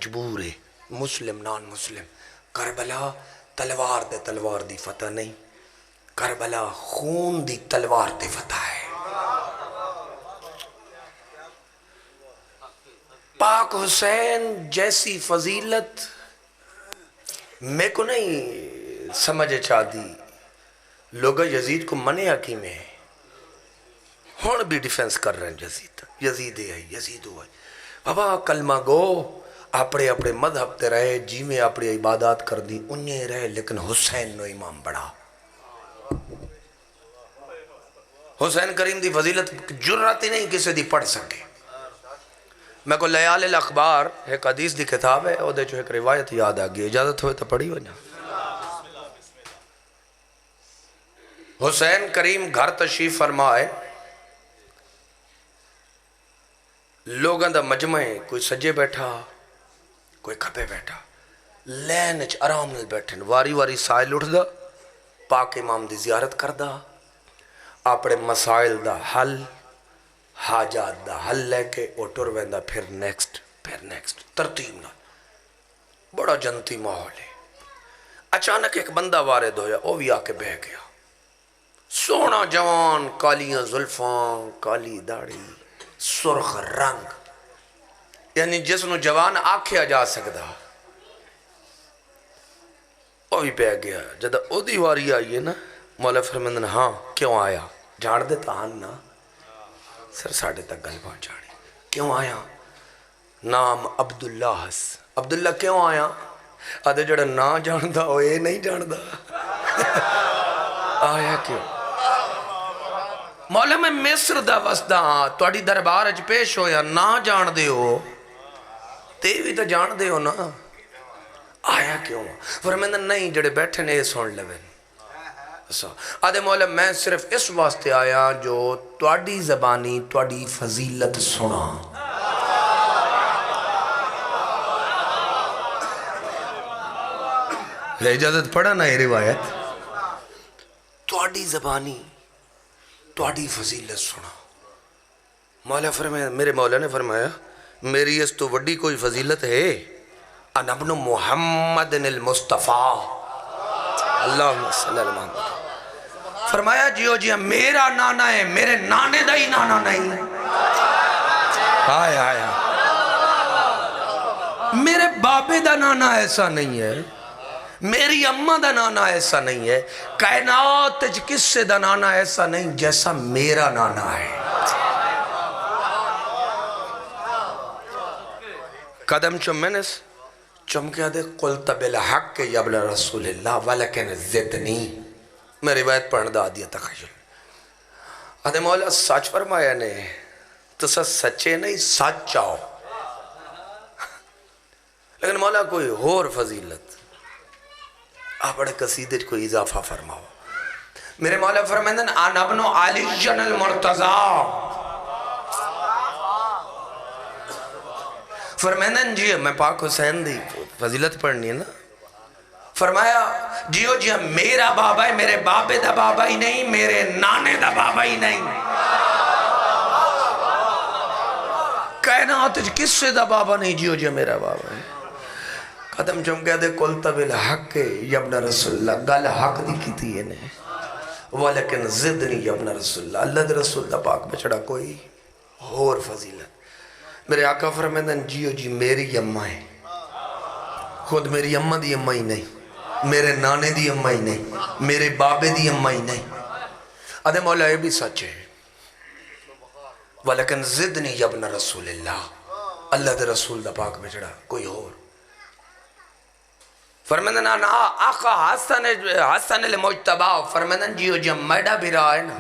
مجبور ہے مسلم نان مسلم کربلا تلوار دے تلوار دی فتح نہیں، کربلا خون دی تلوار دے فتح ہے۔ پاک حسین جیسی فضیلت میں کو نہیں سمجھ چاہتی، لوگ یزید کو منع کی میں ہون بھی ڈیفنس کر رہے ہیں، یزید ہے یزید ہوا ہے۔ بابا کلمہ گو اپنے اپنے مذہب تے رہے، جی میں اپنی عبادات کر دی انہیں رہے، لیکن حسین نو امام بڑھا۔ حسین کریم دی فضیلت جرات ہی نہیں کسی دی پڑھ سکے۔ میں کو لیال الاخبار ایک حدیث دی کتاب ہے، وہ دے جو ایک روایت یاد آگئی، اجازت ہوئے تو پڑھی وجہ۔ حسین کریم گھر تشریف فرمائے، لوگاں دا مجمع ہے، کوئی سجے بیٹھا کوئی کھپے بیٹھا، لین اچ آرام نل بیٹھن، واری واری سائل اٹھ دا، پاک امام دی زیارت کر دا، اپنے مسائل دا حل حاجات دا حل لے کے اوٹر ویندا، پھر نیکسٹ ترتیب نہ، بڑا جنتی ماحول ہے۔ اچانک ایک بندہ وارد ہویا، وہ بھی آکے بہ گیا، سونا جوان، کالیاں زلفاں، کالی داڑھی، سرخ رنگ، یعنی جس نو جوان آکھیا جا سکدا، وہ بھی پہ گیا۔ جدہ او دی واری آئی ہے نا، مولا فرمندن ہاں کیوں آیا؟ جان دیتا ہاں نا، سر ساڑھے تک گل پہنچاڑی۔ کیوں آیا؟ نام عبداللہ ہس۔ عبداللہ کیوں آیا؟ آدھے جڑا نا جاندہ ہو اے نہیں جاندہ آیا کیوں؟ مولا میں مصر دا وسدہ ہاں، توڑی دربار اج پیش ہویا، نا جان دے ہو تے بھی تو جان دے ہو نا، آیا کیوں؟ فرمیندن نہیں جڑے بیٹھے نے سن لویں۔ آدھے مولا میں صرف اس واسطے آیا جو توڑی زبانی توڑی فضیلت سنا۔ یہ اجازت پڑھا نا یہ روایت، توڑی زبانی توڑی فضیلت سنا۔ مولا فرمایا، میرے مولا نے فرمایا میری اس تو وڈی کوئی فضیلت ہے، انا ابن محمد المصطفیٰ، اللہم صلی اللہ علیہ وسلم۔ فرمایا جیو جی میرا نانا ہے، میرے نانے دا ہی نانا نہیں، آیا آیا میرے بابے دا نانا ایسا نہیں ہے، میری اماں دا نانا ایسا نہیں ہے، کائنات کس سے دا نانا ایسا نہیں جیسا میرا نانا ہے۔ قدم چمینس چمکیا دے قلت بالحق یبن رسول اللہ ولیکن زدنی، میں روایت پڑھن دا دیا تخیل۔ آدھے مولا سچ فرمایا نے تو سچے نہیں سچ چاہو، لیکن مولا کوئی اور فضیلت آپ بڑے قصیدے کوئی اضافہ فرماؤ۔ میرے مولا فرمائندن انا ابن علی جن المرتضی، فرمائندن جی میں پاک حسین دی فضیلت پڑھنی ہے نا، فرمایا جیو جی میرا بابا ہے، میرے بابے دا بابا ہی نہیں، میرے نانے دا بابا ہی نہیں، کائنات کس سے دا بابا نہیں، جیو جی میرا بابا ہے۔ قدم چمکہ دے قلت بالحق یبن رسول اللہ، گل حق دی کی تھی نے، ولیکن زدنی یبن رسول اللہ، اللہ دے رسول دا پاک بچڑا کوئی اور فضیلت۔ میرے آقا فرمیندن جیو جی میری اماں ہے، خود میری اماں دی اماں ہی نہیں، میرے نانے دی اماں ہی نہیں، میرے بابے دی اماں ہی نہیں۔ آدھے مولا یہ بھی سچ ہے، ولیکن زدنی یبن رسول اللہ، اللہ دے رسول دا پاک بچڑا کوئی اور۔ فرمیندن آقا حسن المجتبہ، فرمیندن جیو جی میڈا بھی رہا ہے نا،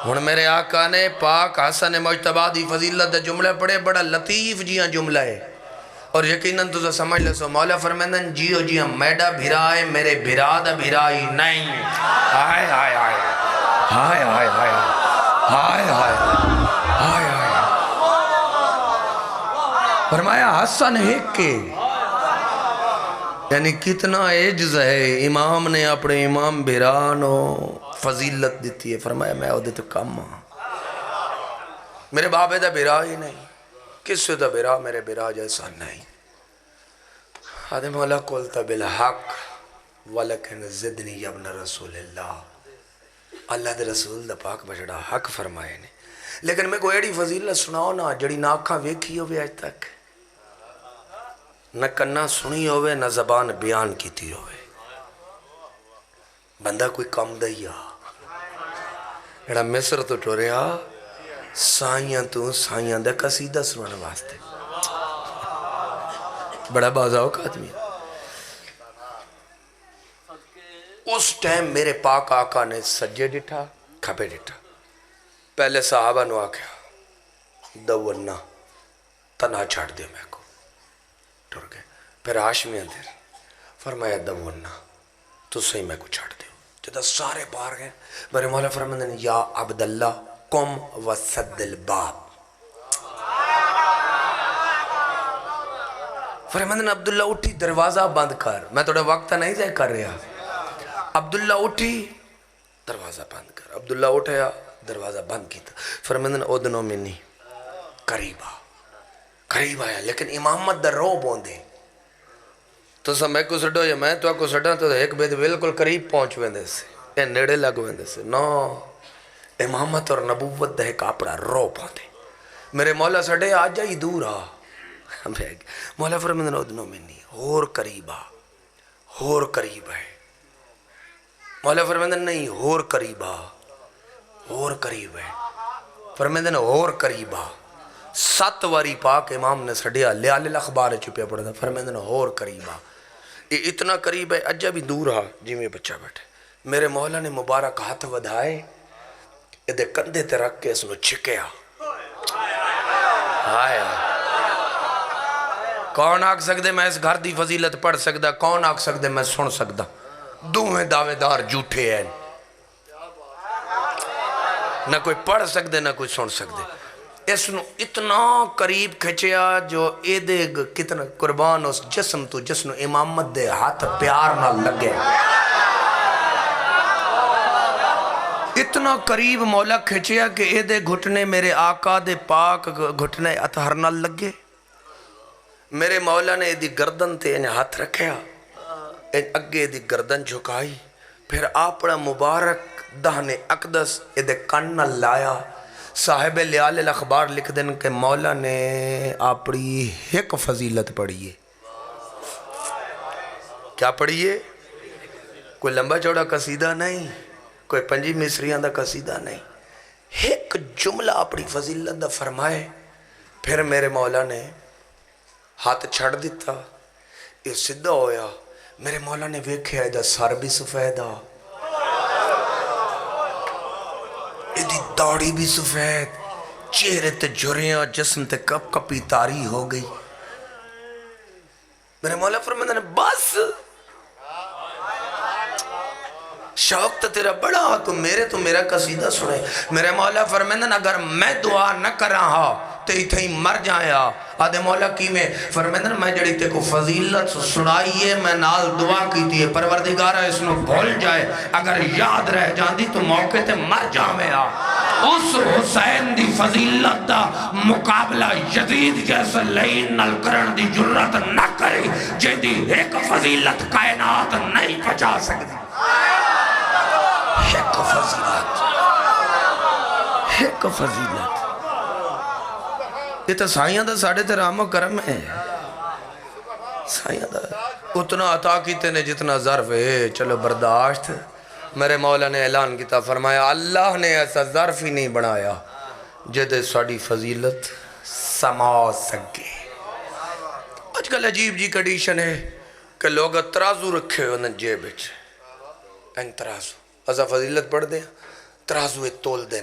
ہن میرے آقا نے پاک حسن مجتبہ دی فضیلت جملے پڑھے، بڑا لطیف جیاں جملہ ہے، اور یقیناً تو سمجھ لے سو مولا فرمیندن جیو جیاں میڈا بھیرا ہے، میرے بھیرا دا بھیرا ہی نہیں، ہائے ہائے ہائے ہائے ہائے ہائے ہائے ہائے ہائے، فرمایا حسن ایک کے، یعنی کتنا عجز ہے، امام نے اپنے امام بھیرانو فضیلت دیتی ہے، فرمایا میں عہدے تو کم ہاں، میرے بابے دا بھیرا ہی نہیں، کسی دا برا میرے برا جیسا نہیں. آدھے مولا قلت بالحق ولکن زدنی یا ابن رسول اللہ. اللہ دے رسول دا پاک بچڑا حق فرمائے نے. لیکن میں کوئی ایڈی فضیلت سناؤ نا جڑی نہ آنکھاں ویکھی ہوئے آج تک، نہ کنا سنی ہوئے، نہ زبان بیان کیتی ہوئے. بندہ کوئی کم دیا ایڑا مصر تو ٹوریا سائیاں دا قصیدہ سنانے واسطے. بڑا بازا اوقات میں اس ٹائم میرے پاک آقا نے سجے ڈٹھا کھپے ڈٹھا. پہلے صحابہ نو آکھیا دورنا تنہا چھاڑ دے میں کو، ٹر گئے. پھر ہاشمی اندر فرمایا دورنا تو صحیح میں کو چھاڑ دے. جدہ سارے باہر گئے میرے مولا فرماندے نے یا عبداللہ قم وسد الباب. فرماندے نے عبداللہ اٹھی دروازہ بند کر. میں توڑا وقت نہیں ضائع کر رہا. عبداللہ اٹھی دروازہ بند کر. عبداللہ اٹھیا دروازہ بند کیتا. فرماندے نے ادنو منی قریب آیا لیکن امامت در رو بوندے تو سا میں کو سڑو یا میں تو کو سڑا تو ایک بید بالکل قریب پہنچ ویندے سے اے نیڑے لگ ویندے سے. نو امامت اور نبوت دے کاپڑا رو پوندے. میرے مولا سڑے آ جائی دور آ. مولا فرماندے نے ادنو منی اور قریب آ، اور قریب ہے. مولا فرماندے نہیں اور قریب آ، اور قریب ہے. فرماندے نے اور قریب آ. 7 واری پاک امام نے سڑیا لیال الاخبار چپیا پڑا تھا. فرماندے نے اور قریب آ. یہ اتنا قریب ہے اجا بھی دور آ جی میں بچہ بیٹھے. میرے مولا نے مبارک ہاتھ ودھائے ادھے کندھے تے رکھ کے اس نو چھکیا. آیا کون آکھ سکدے میں اس گھر دی فضیلت پڑھ سکدا؟ کون آکھ سکدے میں سن سکدا؟ دوہیں دعوے دار جھوٹے ہیں. نہ کوئی پڑھ سکدے نہ کوئی سن سکدے. اس نو اتنا قریب کھچیا جو اے دے کتنا قربان اس جسم تو جس نو امامت دے ہاتھ پیار نہ لگے. اتنا قریب مولا کھچیا کہ اے دے گھٹنے میرے آقا دے پاک گھٹنے اطہر نہ لگے. میرے مولا نے دی گردن تے انہیں ہاتھ رکھیا، اگے دی گردن جھکائی، پھر اپنا مبارک دہن اقدس دے کن نہ لایا. صاحب لیال الاخبار لکھ دیں کہ مولا نے اپنی ایک فضیلت پڑھی ہے. کیا پڑھی ہے؟ کوئی لمبا چوڑا قصیدہ نہیں، کوئی 5 مصریاں دا قصیدہ نہیں، ایک جملہ اپنی فضیلت دا فرمائے. پھر میرے مولا نے ہاتھ چھڑ دیتا، یہ سدھا ہویا. میرے مولا نے ویکھیا ایدہ سر بھی سفیدہ، ایدی داڑھی بھی سفید، چہرے تے جھریاں، جسم تے کپ کپی تاری ہو گئی. میرے مولا فرماندے نے بس شوق تو تیرا بڑا تو میرا قصیدہ سنے. میرے مولا فرماندے نے اگر میں دعا نہ کر رہا تے ہی تھیں مر جایا. آدھے مولا کی میں فرماندے نے میں جڑی تے کو فضیلت سنائیے میں نال دعا کی تھی پروردگارہ اس نو بھول جائے، اگر یاد رہ جاندی تو موقع تے مر جاویا. اس حسین دی فضیلت دا مقابلہ یزید جیسے لین نل کرن دی جرات نہ کرے جے دی ایک فضیلت کائنات نہیں پچا سکتی. ایک فضیلت یہ تو سائیاں دا ساڑھے تے رحم و کرم ہے. سائیاں دا اتنا عطا کیتے نے جتنا ظرف ہے، چلو برداشت. میرے مولا نے اعلان کیتا، فرمایا اللہ نے ایسا ظرف ہی نہیں بنایا جدے ساڑھی فضیلت سما سکے. آج کل عجیب جی کنڈیشن ہے کہ لوگ ترازو رکھے ہونے جیب بچ این ترازو ازا فضیلت پڑھ دیں ترازو تول دیں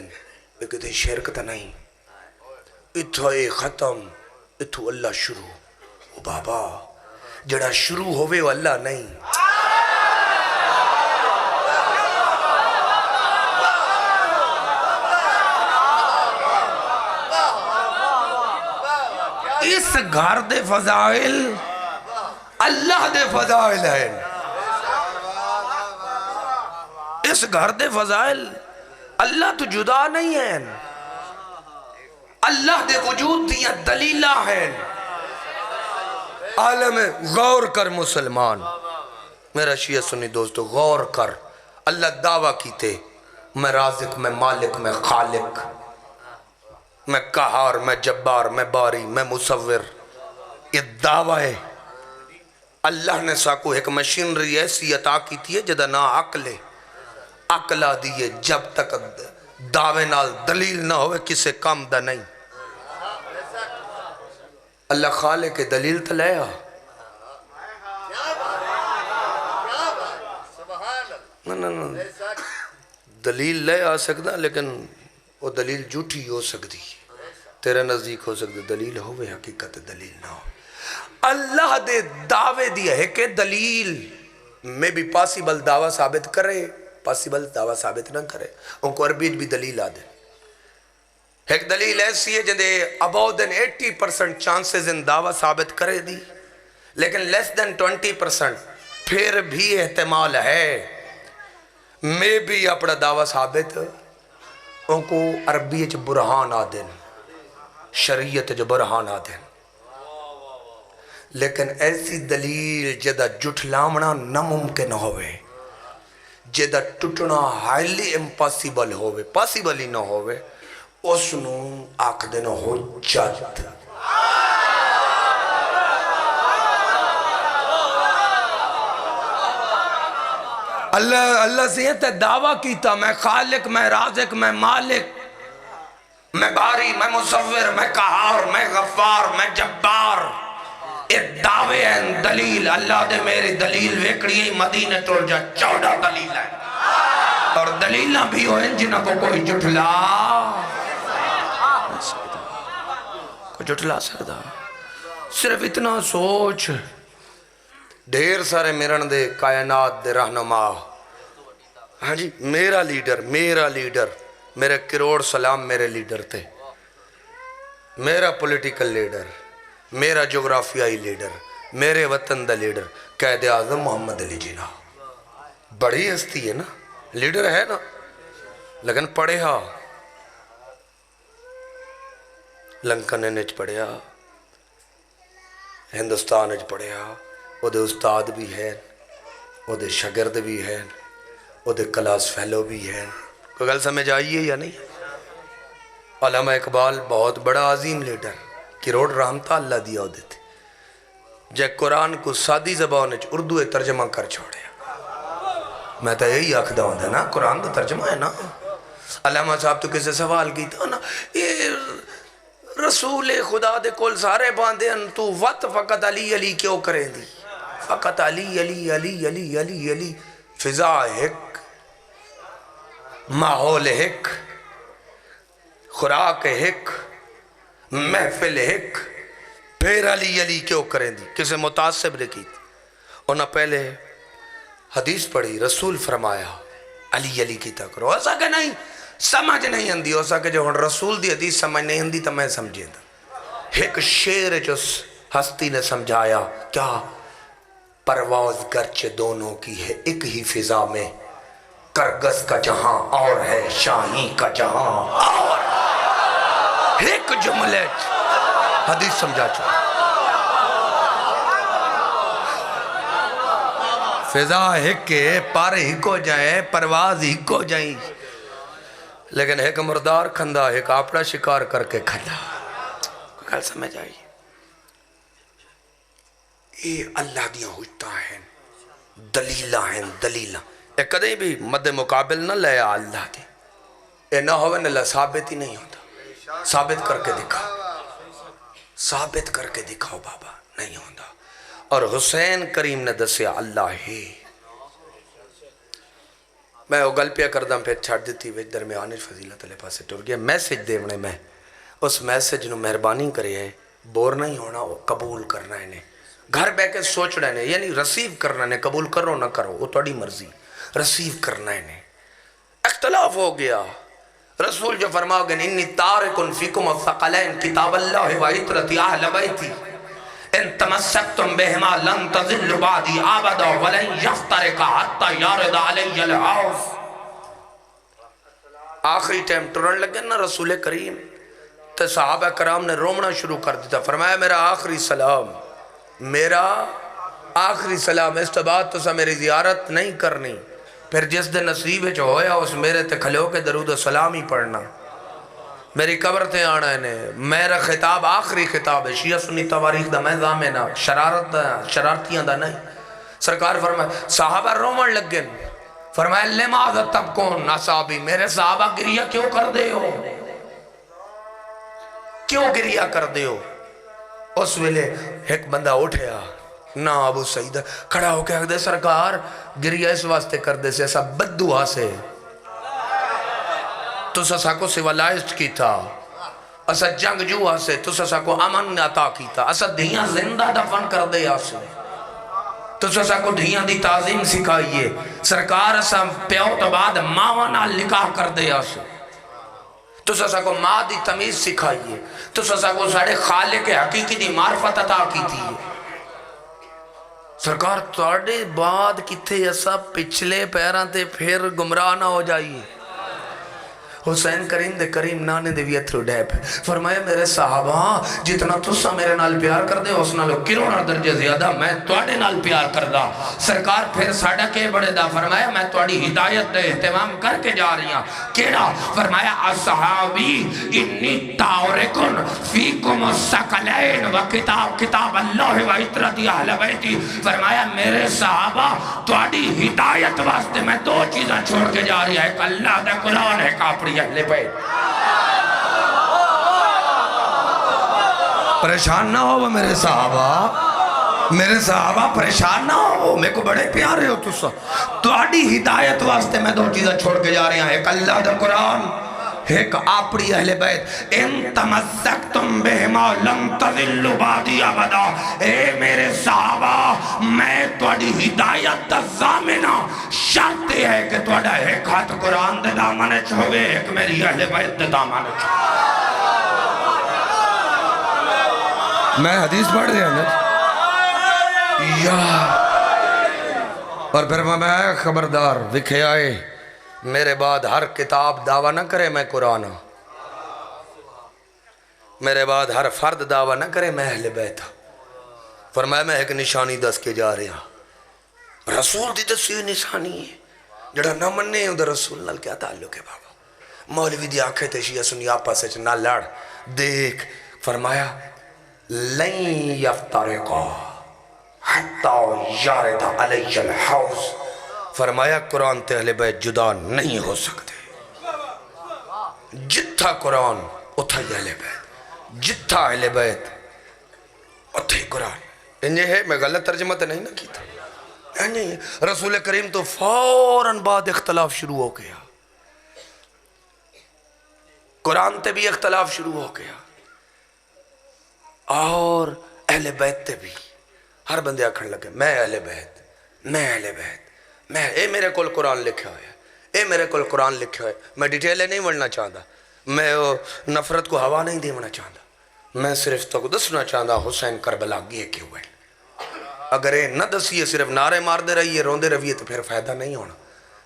لیکن شرک تا نہیں. اتھا اے ختم اتھو اللہ شروع. او بابا جڑا شروع ہوئے وہ اللہ نہیں. اس گھر دے فضائل اللہ دے فضائل ہیں. اس گھر دے فضائل اللہ تو جدا نہیں ہیں. اللہ دے وجود دیاں دلیلہ ہیں. عالم غور کر مسلمان، میرا شیعہ سنی دوستو غور کر. اللہ دعویٰ کیتے میں رازق، میں مالک، میں خالق، میں قہار، میں جبار، میں باری، میں مصور. یہ دعویٰ ہے. اللہ نے ساکو ایک مشینری ایسی عطا کی تھی جدہ نا عقلے عقلہ دیئے. جب تک دعوے نال دلیل نہ ہوئے کسے کام دا نہیں. اللہ خالق کے دلیل تلیا نا دلیل لے آ سکتا لیکن وہ دلیل جھوٹی ہو سکتی، تیرے نزدیک ہو سکتی دلیل ہوئے حقیقت دلیل نہ ہو. اللہ دے دعوے دیا ہے کہ دلیل میں بھی پاسیبل دعویٰ ثابت کرے، پاسیبل دعویٰ ثابت نہ کرے. ان کو عربیت بھی دلیل آدھے. ایک دلیل ایسی ہے جندے about than 80% chances ان دعویٰ ثابت کرے دی، لیکن less than 20% پھر بھی احتمال ہے میں بھی اپنا دعویٰ ثابت. ان کو عربی چ برہان آدھیں، شریعت چ برہان آدھیں. لیکن ایسی دلیل جدہ جھٹلاونا ناممکن ہوئے، جدہ ٹوٹنا ہائیلی امپاسیبل ہوئے، پاسیبل ہی نہ ہوئے، اس نو آکھ دینا حجت. اللہ سے یہ دعویٰ کیتا میں خالق، میں رازق، میں مالک، میں باری، میں مصور، میں قہار، میں غفار، میں جبار. ایک دعوے ہیں دلیل. اللہ دے میری دلیل ویکڑی مدینہ ٹول جا 14 دلیل ہے، اور دلیلہ بھی ہوئے جنہاں کو کوئی جھٹلا سکتا. صرف اتنا سوچ. ڈھیر سارے میرن دے کائنات دے رہنما، ہاں جی میرا لیڈر، میرے کروڑ سلام میرے لیڈر تھے، میرا پولیٹیکل لیڈر، میرا جغرافیائی لیڈر، میرے وطن دا لیڈر قائد اعظم محمد علی جناح. بڑی ہستی ہے نا، لیڈر ہے نا، لیکن پڑھے ہاں لنکن نچ پڑھیا، ہندوستان نچ پڑھیا. وہ دے استاد بھی ہیں، وہ دے شاگرد بھی ہیں، وہ دے کلاس فیلو بھی ہیں. کوئی گل سمجھ آئیے یا نہیں؟ علامہ اقبال بہت بڑا عظیم لیڈر، کروڑ رحمتہ اللہ دیا ہوتے تھے. جے قرآن کو سادی زبان اردو ترجمہ کر چھوڑے. میں تو یہی آکھدا ہوں نا، قرآن تو ترجمہ ہے نا. علامہ صاحب تو کسے سوال کی تھا نا، یہ رسول خدا دے کول سارے باندے ان تو وقت فقط علی علی کیوں کریں دی؟ فقط علی علی علی علی علی علی. فضا ایک، ماحول ایک، خوراک ایک، محفل ایک، پھر علی علی کیوں کریں دی؟ کسے متعصب نے کی تھی. انہاں پہلے حدیث پڑھی، رسول فرمایا علی علی کیتا کرو. ایسا کہ نہیں سمجھ نہیں اندی، ایسا کہ جو رسول دی حدیث سمجھ نہیں اندی تو میں سمجھے دا. ایک شعر جس ہستی نے سمجھایا کیا؟ پرواز گرچہ دونوں کی ہے ایک ہی فضا میں، کرگس کا جہاں اور ہے شاہی کا جہاں اور. ایک جملے حدیث سمجھا چاہا. فضا ایک ہے، پر ہی کو جائے، پرواز ہی کو جائیں، لیکن ایک مردار کھندا، ایک آپڑا شکار کر کے کھندا. کل سمجھ آئی؟ یہ اللہ دیا ہوتا ہے، دلیلہ ہیں دلیلہ. ایک کدیں بھی مد مقابل نہ لیا اللہ دی. اے نہ ہوئے نہ ثابت ہی نہیں ہوتا. ثابت کر کے دکھا، ثابت کر کے دکھاؤ بابا، نہیں ہوتا. اور حسین کریم نے دسیا اللہ ہے. میں وہ گل پیا کردہ پھر چھاڑ دیتی ویچ درمیان فضیلت علیہ پاسے ٹور گیا. میسیج دیونے میں اس میسیج نو مہربانی کرے ہے، بور نہیں ہونا، وہ قبول کرنا ہے نے. گھر بے کے سوچ رہے نے، یعنی رسیو کرنا ہے، قبول کرو نہ کرو وہ توڑی مرضی، رسیو کرنا ہے نے. اختلاف ہو گیا. رسول جو فرماؤ گے انی تارکن فیکم الثقلین کتاب اللہ و عطرتی اہل بیتی ان تمسکتم بہما لن تذل بعدی آبدا ولن یفترق حتی یارد علی الحوف. آخری ٹائم ٹرن لگے نا رسول کریم تو صحابہ کرام نے رومنا شروع کر دیتا. فرمایا میرا آخری سلام، میرا آخری سلام، اس تو بعد تو سا میری زیارت نہیں کرنی. پھر جس دن نصیب جو ہویا اس میرے تے کھلو کے درود و سلام ہی پڑھنا. میری قبر تے آنا ہے. میرا خطاب آخری خطاب ہے. شیعہ سنی تواریخ دا میں ضامنہ، شرارتیاں دا نہیں. سرکار فرمایا صحابہ رومن لگن. فرمایا لماذا تبکون اصحابی، میرے صحابہ گریہ کیوں کر دے ہو، کیوں گریہ کر دے ہو. اس ویلے ایک بندہ اٹھیا نا ابو سعید کھڑا ہو کے کہہ دے سرکار گریہ اس واسطے کر دے سے ایسا بددعا سے تو سسا کو سیولائزڈ کی تھا، اسا جنگ جو آسے تو سسا کو امن عطا کی تھا، اسا دھیاں زندہ دفن کر دے آسے تو سسا کو دھیاں دی تعظیم سکھائیے. سرکار اسا پیو تو بعد ماں نال نکاح کر دے آسے تو سسا کو ماں دی تمیز سکھائیے تو سسا کو ساڑے خالق حقیقی دی معرفت عطا کی تھی. سرکار توڑے بعد کتے ایسا پچھلے پیران تے پھر گمراہ نہ ہو جائیے. حسین کریم دے کریم نانے دے ویتھرو ڈیپ فرمایا میرے صحابہ جتنا تسا میرے نال پیار کر دے اس نالو کروڑا درجے زیادہ میں توڑے نال پیار کر دا. سرکار پھر ساڑا کے بڑے دا فرمایا میں توڑی ہدایت دے اہتمام کر کے جا رہی ہوں. کیڑا؟ فرمایا اصحابی انی تاورکن فیکم السقلین و کتاب اللہ و عطرتی اہل بیتی. فرمایا میرے صحابہ توڑی ہدایت واسطے میں دو چیزیں چھوڑ کے جا رہی ہے، ایک اللہ دے قرآن ہے کاپڑی اہل بیت. پریشان نہ ہو میرے صحابہ، میرے صحابہ پریشان نہ ہو، میرے کو بڑے پیارے ہو تسا. تواڈی ہدایت واسطے میں دو چیزیں چھوڑ کے جا رہی ہیں، ایک اللہ دا قرآن، ایک آپڑی اہل بیت. ان تمسکتم بہما لم تذلوا بعدی ابدا. اے میرے صحابہ میں تواڈی ہدایت دا ضامنہ، شرط ہے کہ تواڈا ایک ہاتھ قرآن دے دامن وچ ہوے، ایک میری اہل بیت دے دامن وچ. میں حدیث پڑھ رہا ہوں یار. اور پھر میں خبردار وکھے آئے میرے بعد ہر کتاب دعویٰ نہ کرے میں قرآن ہوں، میرے بعد ہر فرد دعویٰ نہ کرے میں اہل بیت ہوں. فرمایا میں ایک نشانی دس کے جا رہا ہوں، رسول دی دسی ہوئی نشانی ہے. جڑا نہ مننے ادھر رسول نال کیا تعلق ہے بابا. مولوی دی آنکھیں تے شیعہ سنی آپا سے نہ لڑ. دیکھ فرمایا لن یفترقا حتی یارد علی الحوض. فرمایا قرآن تے اہل بیت جدا نہیں ہو سکتے. جتھا قرآن اتھا ہی اہل بیت، جتھا اہل بیت اتھا ہی قرآن. انجھے ہے میں غلط ترجمہ تے نہیں نہ کی تھا. رسول کریم تو فوراً بعد اختلاف شروع ہو گیا، قرآن تے بھی اختلاف شروع ہو گیا اور اہل بیت تے بھی. ہر بندے آکھن لگے میں اہل بیت، میں اہل بیت، میں اے میرے کول قرآن لکھا ہویا، اے میرے کول قرآن لکھا ہویا. میں ڈیٹیلے نہیں بڑھنا چاہتا، میں نفرت کو ہوا نہیں دیونا چاہتا. میں صرف تو دسنا چاہتا حسین کربلا گئے کیوں ہے. اگر اے نہ دسیے صرف نعرے مار دے رہیے روندے رہیے تو پھر فائدہ نہیں ہونا.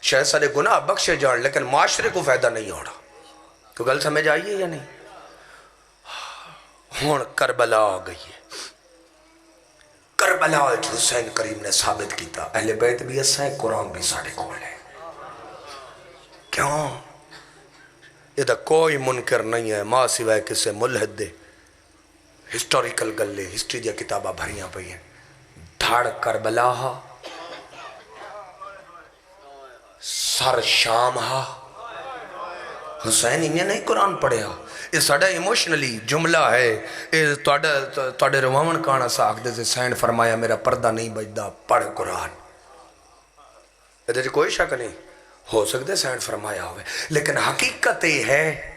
شاید سارے گناہ بخشے جان لیکن معاشرے کو فائدہ نہیں ہونا. تو گل سمجھ آئیے یا نہیں؟ ہون کربلا آ گئی ہے. کربلا حسین کریم نے ثابت کیتا اہل بیت بھی ایسا ہے، قرآن بھی ساڑھے کول ہے. کیوں؟ یہ دا کوئی منکر نہیں ہے ماں سوائے کسے ملحد دے. ہسٹوریکل گلے ہسٹری دیا کتابہ بھریاں پئی ہیں. دھڑ کربلا ہا، سر شام ہا. حسین انہیں نہیں قرآن پڑھے ہا. یہ ساڑھا ایموشنلی جملہ ہے. یہ توڑے روامن کانا ساکھ دے سے سین فرمایا میرا پردہ نہیں بجدہ پڑھ قرآن. یہ کوئی شک نہیں ہو سکتے سین فرمایا ہوئے، لیکن حقیقت یہ ہے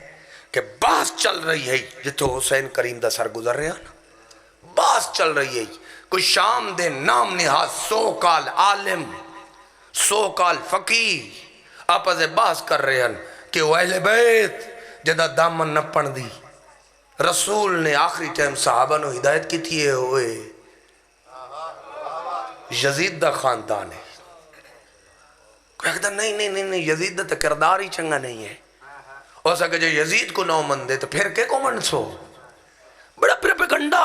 کہ بات چل رہی ہے جتو حسین کریم دا سر گزر رہے ہیں. بات چل رہی ہے کوئی شام دے نام نہاد سو کال عالم سو کال فقیہ آپا سے بات کر رہے ہیں کہ وہ اہل بیت جدہ دامن نہ پڑھ دی. رسول نے آخری ٹائم صحابہ نو ہدایت کی تھی ہوئے یزید دا خاندان ہے. کوئی کہتا نہیں یزید دا کردار ہی چنگا نہیں ہے. ہو سکے جو یزید کو نو من دے تو پھر کے کو من سو بڑا پروپیگنڈا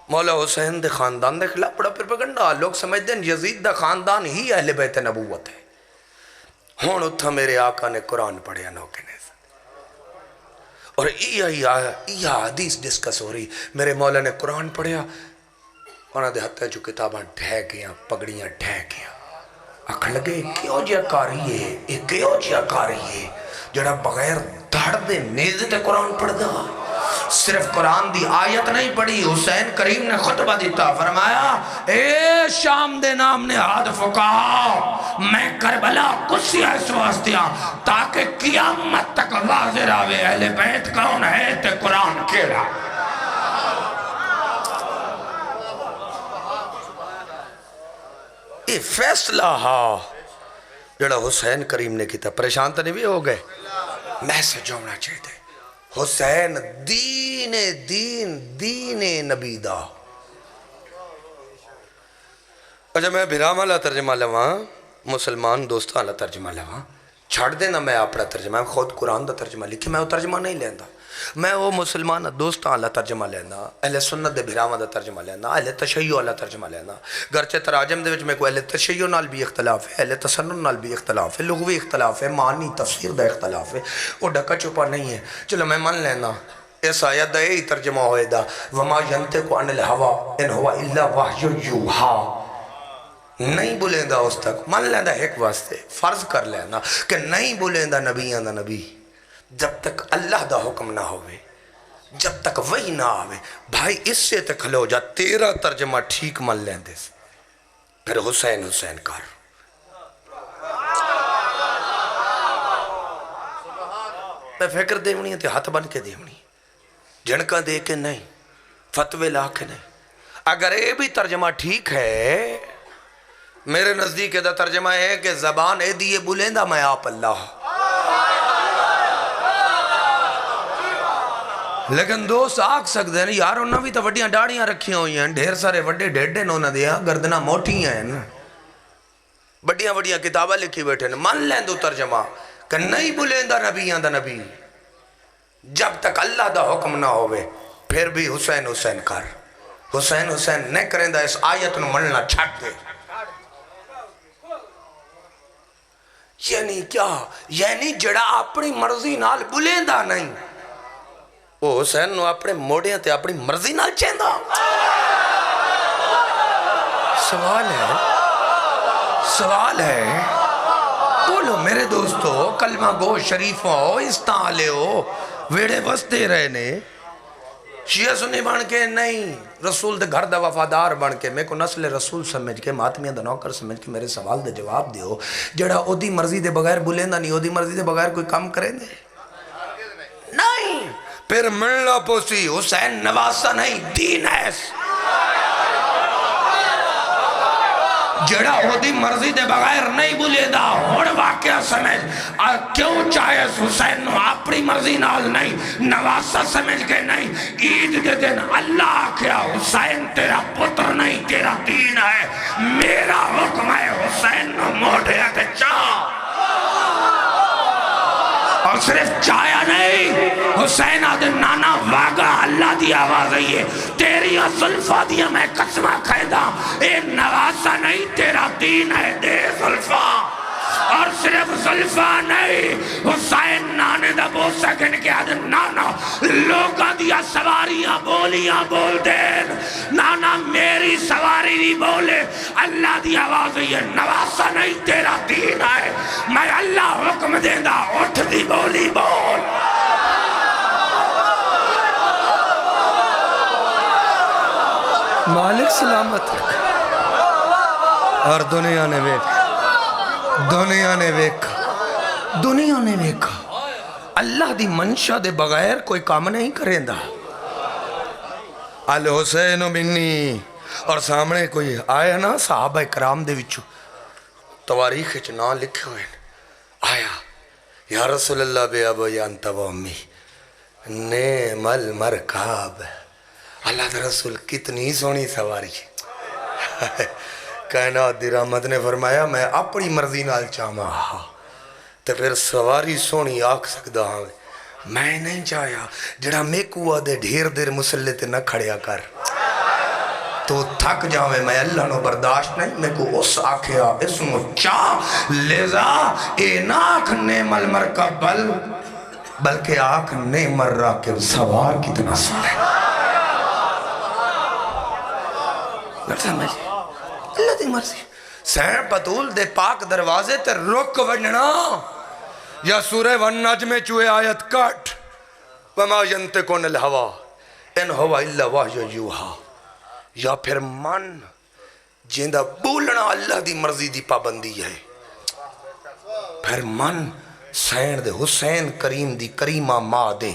مولا حسین دے خاندان دے خلاف بڑا پروپیگنڈا لوگ سمجھتے ہیں یزید دا خاندان ہی اہل بیت نبوت ہے ہون اتھا میرے آقا نے قرآن پڑھیا نوکنے سے اور یہ حدیث ڈسکس ہو رہی میرے مولا نے قرآن پڑھیا انہاں دے ہتھے جو کتاباں ڈھہ گیا پگڑیاں ڈھہ گیا آکھ لگے کیوں جیا کاری ہے یہ کیوں جیا کاری ہے جڑا بغیر دھڑ دے نیزے تے قرآن پڑھ دا صرف قرآن دی آیت نہیں پڑھی حسین کریم نے خطبہ دیتا فرمایا اے شام دے نام نے ہاتھ فقہ میں کربلا کسی ایس واسطیاں تاکہ قیامت تک واضح راوے اہل بیت کون ہے تے قرآن کیڑا یہ فیصلہ ہاں جڑا حسین کریم نے کیتا پریشان تو نہیں بھی ہو گئے میسج ہونا چاہیے تھے حسین دین نبی دا اچھا میں بھرام والا ترجمہ لواں مسلمان دوستہ والا ترجمہ لواں چھڑ دینا میں اپنا ترجمہ میں خود قرآن دا ترجمہ لکھی میں وہ ترجمہ نہیں لیندہ میں وہ مسلمان دوستہ والا ترجمہ لینا اہل سنت دے بھرام دا ترجمہ لینا اہل تشیع والا ترجمہ لینا گرچہ تراجم دے وچ میں کوئی اہل تشیع نال بھی اختلاف ہے اہل تسنن نال بھی اختلاف ہے لغوی اختلاف ہے معنی تفسیر دا اختلاف ہے وہ ڈھکا چھپا نہیں ہے چلو میں مان لینا اس آیت دا یہی ترجمہ ہوئے دا وما ینطق عن الہوا ان ہوا الا وحی یوحا نہیں بولیں دا اس تک مان لینا ایک واسطے فرض کر لینا کہ نہیں بولیں دا نبیان دا نبی جب تک اللہ دا حکم نہ ہوئے جب تک وہی نہ آوے بھائی اس سے تکھلو جا تیرا ترجمہ ٹھیک مان لیں دے پھر حسین حسین کر میں فکر دیونی ہے تے ہاتھ بن کے دیونی جھنکا دے کے نہیں فتوے لا کے نہیں اگر یہ بھی ترجمہ ٹھیک ہے میرے نزدیک دا ترجمہ ہے کہ زبان اے دیئے بولیندہ میں آپ اللہ لیکن دوست آگ سکتے ہیں یار انہوں بھی تو وڈیاں ڈاڑیاں رکھی ہوئی ہیں ڈھیر سارے وڈے ڈیڈے انہوں دیا گردنہ موٹی ہیں وڈیاں کتابہ لکھی بیٹھے ہیں مان لیں دو ترجمہ کہ نہیں بولیندہ نبیان دا نبی جب تک اللہ دا حکم نہ ہوئے پھر بھی حسین حسین کر حسین حسین نہیں کریں دا اس آیت نو مننا چھٹ دے یعنی کیا یعنی جڑا اپنی مرضی نال بولیندہ نہیں وہ حسین نو اپنے موڑیاں تے اپنی مرضی نال چیندہ سوال ہے بولو میرے دوستو کلمہ گو شریف ہو استعاں لے ہو ویڑے وستے رہنے شیعہ سنی بن کے نہیں رسول دے گھر دا وفادار بن کے میں کو نسل رسول سمجھ کے ماتمیاں دا نوکر سمجھ کے میرے سوال دے جواب دیو جڑا او دی مرضی دے بغیر بولیندہ نہیں او دی مرضی دے بغیر کوئی کام کریں دے نہیں پھر ملنا پوسی حسین نواسہ نہیں دین ایس جڑا ہو دی مرضی دے بغیر نہیں بولے دا ہوڑ واقعہ سمجھ کیوں چاہے حسین نو اپنی مرضی نال نہیں نواسہ سمجھ کے نہیں عید دے دن اللہ کیا حسین تیرا پتر نہیں تیرا دین ہے میرا حکم ہے حسین نو موڑے تے چاہ اور صرف چایا نہیں حسین آدھے نانا واگا اللہ دی آواز ہے تیری زلفہ دیا میں قسمہ کھیدا اے نواسہ نہیں تیرا دین ہے دے زلفہ اور صرف زلفہ نہیں حسین نانے دا بول سکن کے آدھے نانا لوگا دیا سواریاں بولیاں بول دین نانا میری سواری نہیں بولے اللہ دی آواز ہے نواسہ نہیں تیرا دین ہے میں اللہ حکم دیندہ اٹھ دی بولی بول مالک سلامت رکھ اور دنیا نے ویکھا اللہ دی منشا دے بغیر کوئی کام نہیں کریں دا الحسین منی اور سامنے کوئی آیا نا صحابہ کرام دے وچو تواریخ نا لکھے ہوئے آیا یا رسول اللہ بے ابو یا انت و امی نعم المرکاب اللہ دا رسول کتنی سونی سواری کائنات دی رحمت نے فرمایا میں اپنی مرضی نال چاہما تو پھر سواری سونی آکھ سکتا ہاں میں نہیں چاہیا جڑا میکو آدھے ڈھیر دیر مسلے تے نہ کھڑیا کر تو تھک جاوے میں اللہ نو برداشت نہیں میں کو اس آکھیا اس نو چاہ لذا اے ناکھ نعم المرکب بلکہ آکھ نعم الراکب سوار کتنا سوار ہے اللہ دی مرضی سین پتول دے پاک دروازے تے رک وجنا یا سورہ والنجم چوئے آیت کٹ وما ینتقن الہوا ان ہوا الا وحی یوحا یا پھر من جیندہ بولنا اللہ دی مرضی دی پابندی ہے پھر من سین دے حسین کریم دی کریمہ ماں دے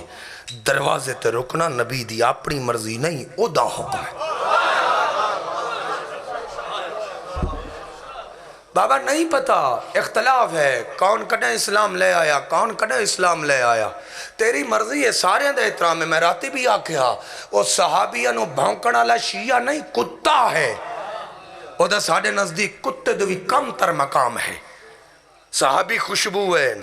دروازے تے رکنا نبی دی اپنی مرضی نہیں او دا حکم ہے بابا نہیں پتا اختلاف ہے کون کڑے اسلام لے آیا کون کڑے اسلام لے آیا تیری مرضی ہے سارے دے احترام میں میں راتی بھی آکھیا وہ صحابیہ نو بھونکڑا لا شیعہ نہیں کتا ہے وہ دا ساڑھے نزدیک کتے دو بھی کم تر مقام ہے صحابی خوشبو ہے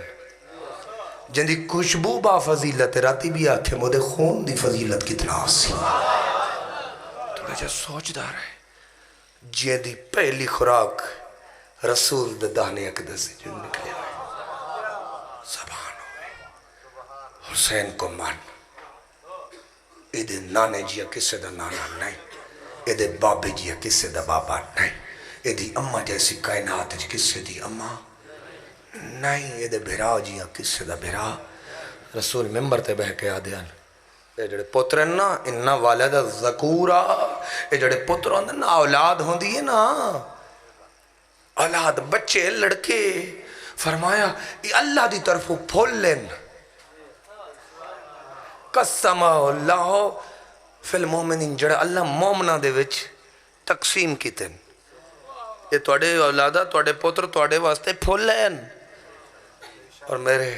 جن دی خوشبو با فضیلت راتی بھی آکھے مودے خون دی فضیلت کتنا آسی تھوڑا جا سوچ دار ہے جن دی پہلی خوراک رسول دا دہنے اقدس سے جو نکلے ہوئے زبان ہوئے حسین کو مان ایدے نانے جیا کسے دا نانا نہیں ایدے بابے جیا کسے دا بابا نہیں ایدی اممہ جیسی کائنات جی کسے دی اممہ نہیں ایدے بھرا جیا کسے دا بھرا رسول ممبر تے بہ کے آدھیان اے جڑے پترن نا انہا والدہ ذکورہ اے جڑے پترن نا اولاد ہوں دیئے نا اولاد بچے لڑکے فرمایا یہ اللہ دی طرف پھول لین قسم اللہ فی المومنین جڑا اللہ مومنہ دے وچ تقسیم کی تین یہ توڑے اولادہ توڑے پتر توڑے واسطے پھول لین اور میرے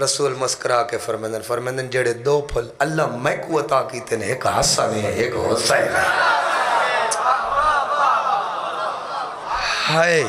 رسول مسکرا کے فرمیندن جڑے دو پھول اللہ میں کو عطا کی تین ایک حسن ہے ایک حسین ہے ہائے